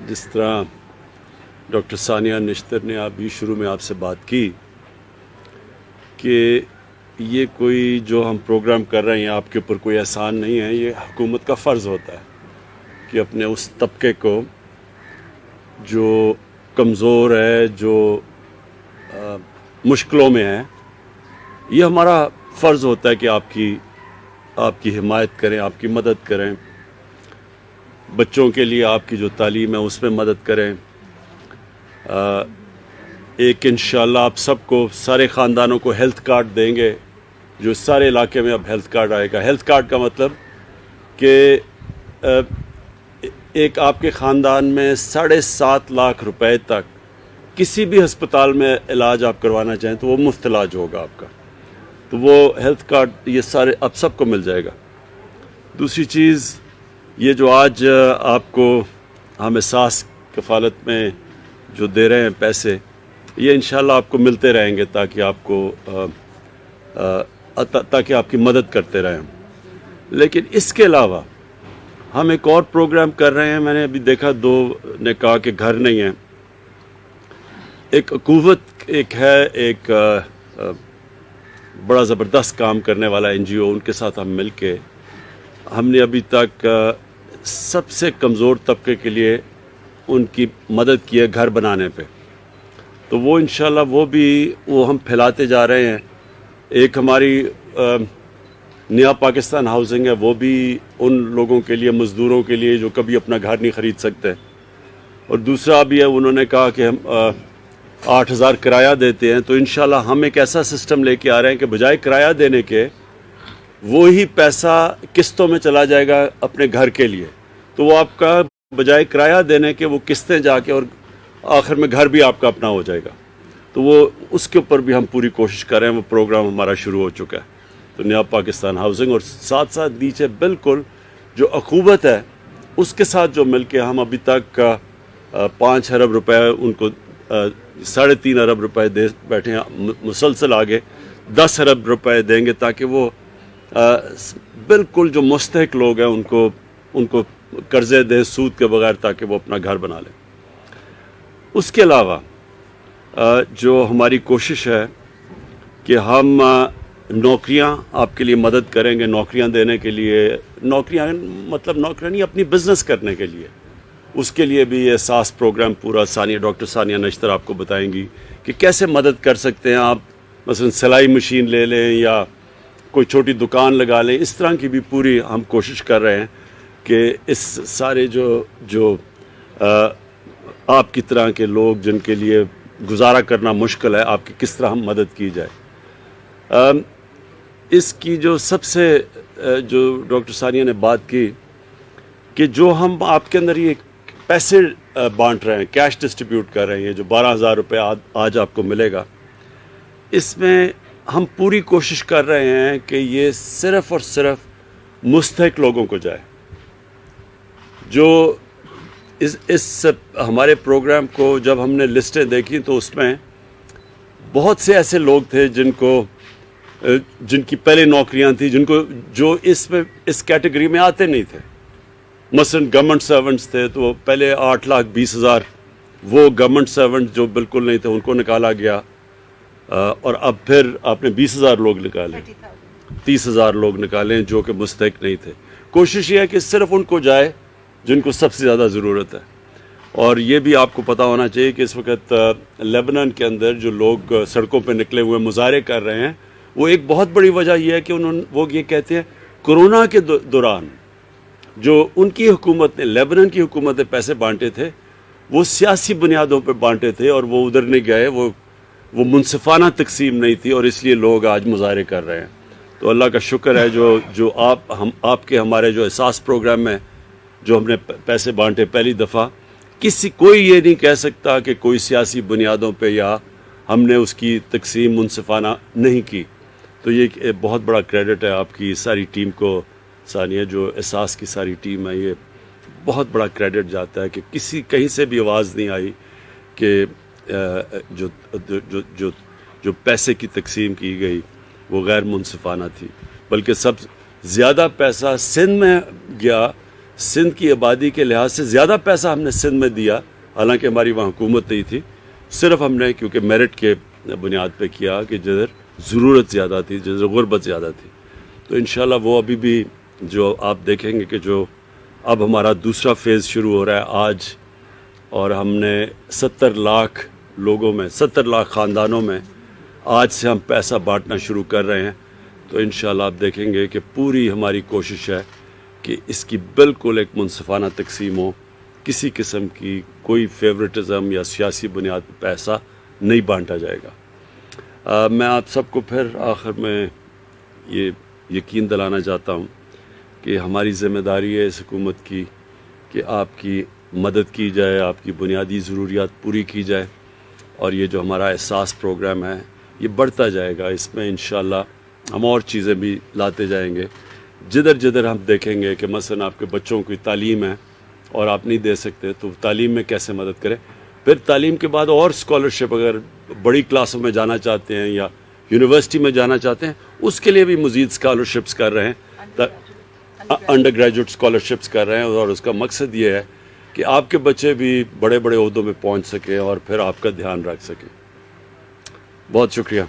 جس طرح ڈاکٹر ثانیہ نشتر نے ابھی شروع میں آپ سے بات کی کہ یہ کوئی جو ہم پروگرام کر رہے ہیں آپ کے اوپر کوئی احسان نہیں ہے، یہ حکومت کا فرض ہوتا ہے کہ اپنے اس طبقے کو جو کمزور ہے، جو مشکلوں میں ہے، یہ ہمارا فرض ہوتا ہے کہ آپ کی حمایت کریں، آپ کی مدد کریں، بچوں کے لیے آپ کی جو تعلیم ہے اس میں مدد کریں۔ ایک انشاءاللہ آپ سب کو، سارے خاندانوں کو ہیلتھ کارڈ دیں گے، جو سارے علاقے میں اب ہیلتھ کارڈ آئے گا۔ ہیلتھ کارڈ کا مطلب کہ ایک آپ کے خاندان میں 7.5 لاکھ روپے تک کسی بھی ہسپتال میں علاج آپ کروانا چاہیں تو وہ مفت علاج ہوگا آپ کا، تو وہ ہیلتھ کارڈ یہ سارے اب سب کو مل جائے گا۔ دوسری چیز، یہ جو آج آپ کو ہم احساس کفالت میں جو دے رہے ہیں پیسے، یہ انشاءاللہ آپ کو ملتے رہیں گے تاکہ آپ کی مدد کرتے رہیں۔ لیکن اس کے علاوہ ہم ایک اور پروگرام کر رہے ہیں۔ میں نے ابھی دیکھا 2 نے کہا کہ گھر نہیں ہے۔ ایک اخوت ایک بڑا زبردست کام کرنے والا NGO، ان کے ساتھ ہم مل کے ہم نے ابھی تک سب سے کمزور طبقے کے لیے ان کی مدد کی ہے گھر بنانے پہ، تو وہ انشاءاللہ وہ ہم پھیلاتے جا رہے ہیں۔ ایک ہماری نیا پاکستان ہاؤسنگ ہے، وہ بھی ان لوگوں کے لیے، مزدوروں کے لیے جو کبھی اپنا گھر نہیں خرید سکتے، اور دوسرا بھی ہے، انہوں نے کہا کہ ہم 8,000 کرایہ دیتے ہیں، تو انشاءاللہ ہم ایک ایسا سسٹم لے کے آ رہے ہیں کہ بجائے کرایہ دینے کے وہی پیسہ قسطوں میں چلا جائے گا اپنے گھر کے لیے، تو وہ آپ کا بجائے کرایہ دینے کے وہ قسطیں جا کے اور آخر میں گھر بھی آپ کا اپنا ہو جائے گا۔ تو وہ اس کے اوپر بھی ہم پوری کوشش کر رہے ہیں، وہ پروگرام ہمارا شروع ہو چکا ہے، تو نیا پاکستان ہاؤسنگ، اور ساتھ ساتھ نیچے بالکل جو اخوت ہے اس کے ساتھ جو مل کے ہم ابھی تک 5 ارب روپے ان کو 3.5 ارب روپے دے بیٹھے ہیں، مسلسل آگے 10 ارب روپے دیں گے تاکہ وہ بالکل جو مستحق لوگ ہیں ان کو قرضے دیں سود کے بغیر، تاکہ وہ اپنا گھر بنا لیں۔ اس کے علاوہ جو ہماری کوشش ہے کہ ہم نوکریاں آپ کے لیے مدد کریں گے، نوکریاں دینے کے لیے، نوکریاں نہیں، اپنی بزنس کرنے کے لیے، اس کے لیے بھی یہ احساس پروگرام پورا ڈاکٹر ثانیہ نشتر آپ کو بتائیں گی کہ کیسے مدد کر سکتے ہیں آپ۔ مثلا سلائی مشین لے لیں یا کوئی چھوٹی دکان لگا لیں، اس طرح کی بھی پوری ہم کوشش کر رہے ہیں کہ اس سارے جو آپ کی طرح کے لوگ جن کے لیے گزارا کرنا مشکل ہے، آپ کی کس طرح ہم مدد کی جائے۔ اس کی جو سب سے جو ڈاکٹر ثانیہ نے بات کی کہ جو ہم آپ کے اندر یہ پیسے بانٹ رہے ہیں، کیش ڈسٹریبیوٹ کر رہے ہیں، یہ جو 12,000 روپے آج آپ کو ملے گا، اس میں ہم پوری کوشش کر رہے ہیں کہ یہ صرف اور صرف مستحق لوگوں کو جائے۔ جو اس ہمارے پروگرام کو جب ہم نے لسٹیں دیکھی تو اس میں بہت سے ایسے لوگ تھے جن کی پہلے نوکریاں تھیں، جو اس کیٹیگری میں آتے نہیں تھے۔ مثلا گورنمنٹ سرونٹس تھے تو پہلے 8,20,000 وہ گورنمنٹ سرونٹ جو بالکل نہیں تھے ان کو نکالا گیا، اور اب پھر آپ نے 20,000 لوگ نکالے، 30,000 لوگ نکالے جو کہ مستحق نہیں تھے۔ کوشش یہ ہے کہ صرف ان کو جائے جن کو سب سے زیادہ ضرورت ہے۔ اور یہ بھی آپ کو پتہ ہونا چاہیے کہ اس وقت لیبنان کے اندر جو لوگ سڑکوں پہ نکلے ہوئے مظاہرے کر رہے ہیں، وہ ایک بہت بڑی وجہ یہ ہے کہ وہ یہ کہتے ہیں کورونا کے دوران جو ان کی حکومت نے، لیبنان کی حکومت نے پیسے بانٹے تھے، وہ سیاسی بنیادوں پہ بانٹے تھے اور وہ ادھر نہیں گئے، وہ منصفانہ تقسیم نہیں تھی، اور اس لیے لوگ آج مظاہرے کر رہے ہیں۔ تو اللہ کا شکر ہے جو آپ کے ہمارے جو احساس پروگرام میں جو ہم نے پیسے بانٹے پہلی دفعہ، کوئی یہ نہیں کہہ سکتا کہ کوئی سیاسی بنیادوں پہ یا ہم نے اس کی تقسیم منصفانہ نہیں کی۔ تو یہ بہت بڑا کریڈٹ ہے آپ کی ساری ٹیم کو، ثانیہ جو احساس کی ساری ٹیم ہے، یہ بہت بڑا کریڈٹ جاتا ہے کہ کہیں سے بھی آواز نہیں آئی کہ جو پیسے کی تقسیم کی گئی وہ غیر منصفانہ تھی، بلکہ سب زیادہ پیسہ سندھ میں گیا، سندھ کی آبادی کے لحاظ سے زیادہ پیسہ ہم نے سندھ میں دیا، حالانکہ ہماری وہاں حکومت نہیں تھی، صرف ہم نے کیونکہ میرٹ کے بنیاد پہ کیا کہ جدھر ضرورت زیادہ تھی، جدھر غربت زیادہ تھی. تو انشاءاللہ وہ ابھی بھی جو آپ دیکھیں گے کہ جو اب ہمارا دوسرا فیز شروع ہو رہا ہے آج، اور ہم نے 70 لاکھ لوگوں میں، 70 لاکھ خاندانوں میں آج سے ہم پیسہ بانٹنا شروع کر رہے ہیں. تو انشاءاللہ آپ دیکھیں گے کہ پوری ہماری کوشش ہے کہ اس کی بالکل ایک منصفانہ تقسیم ہو، کسی قسم کی کوئی فیورٹزم یا سیاسی بنیاد پر پیسہ نہیں بانٹا جائے گا. میں آپ سب کو پھر آخر میں یہ یقین دلانا چاہتا ہوں کہ ہماری ذمہ داری ہے اس حکومت کی کہ آپ کی مدد کی جائے، آپ کی بنیادی ضروریات پوری کی جائے، اور یہ جو ہمارا احساس پروگرام ہے یہ بڑھتا جائے گا. اس میں انشاءاللہ ہم اور چیزیں بھی لاتے جائیں گے. جدھر جدھر ہم دیکھیں گے کہ مثلا آپ کے بچوں کی تعلیم ہے اور آپ نہیں دے سکتے تو تعلیم میں کیسے مدد کریں. پھر تعلیم کے بعد اور اسکالرشپ اگر بڑی کلاسوں میں جانا چاہتے ہیں یا یونیورسٹی میں جانا چاہتے ہیں اس کے لیے بھی مزید اسکالرشپس کر رہے ہیں، انڈر گریجویٹ اسکالرشپس کر رہے ہیں، اور اس کا مقصد یہ ہے کہ آپ کے بچے بھی بڑے بڑے عہدوں میں پہنچ سکیں اور پھر آپ کا دھیان رکھ سکیں. بہت شکریہ.